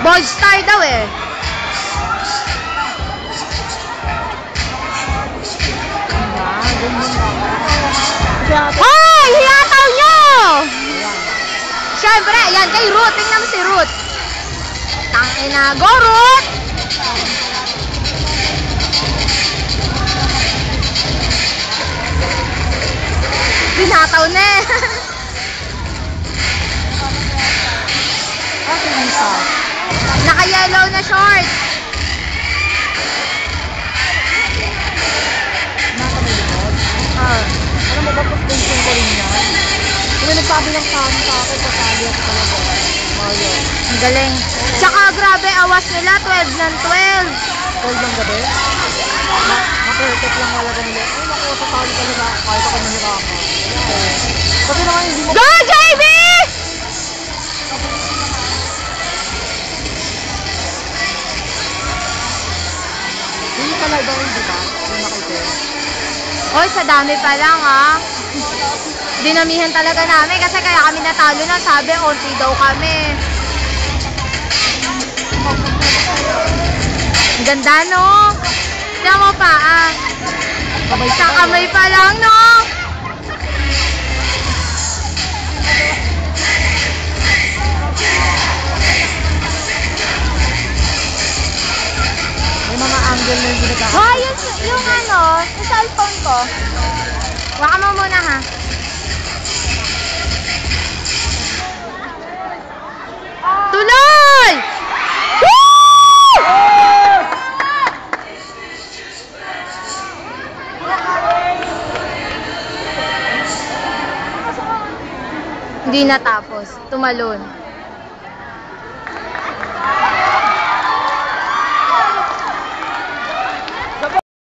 Bold star daw eh. Hoy! Hiyataw nyo! Siyempre, yan kay Ruth. Tingnan mo si Ruth. Tangina, go Ruth! Binataw na eh. Naka-yellow na short. Ano mo ba suspension ko rin yan? Kung nagsabi lang sa akin kasali ako talaga. Mario. Ang galing. Tsaka grabe, awas nila 12 ng 12. 12 ng gabi? Na-perfect lang talaga nila. Ay, naku, sa tali talaga. Kahit ako mahirapan. Kasi naman hindi mo... Go, JB! Hindi ka live ako, di ba? Yung nakita. Oy, sa dami pa lang ah. Dinamihan talaga namin kasi kaya kami natalo na. Sabi, onti daw kami. Ang ganda no? Tignan mo pa ah. Sa kamay pa lang no? May mga angle na yung ginagawa. Oh, yung ano, yung cellphone ko. Waka mo muna ha. Tuloy! Woo! Hindi natapos. Tumalon.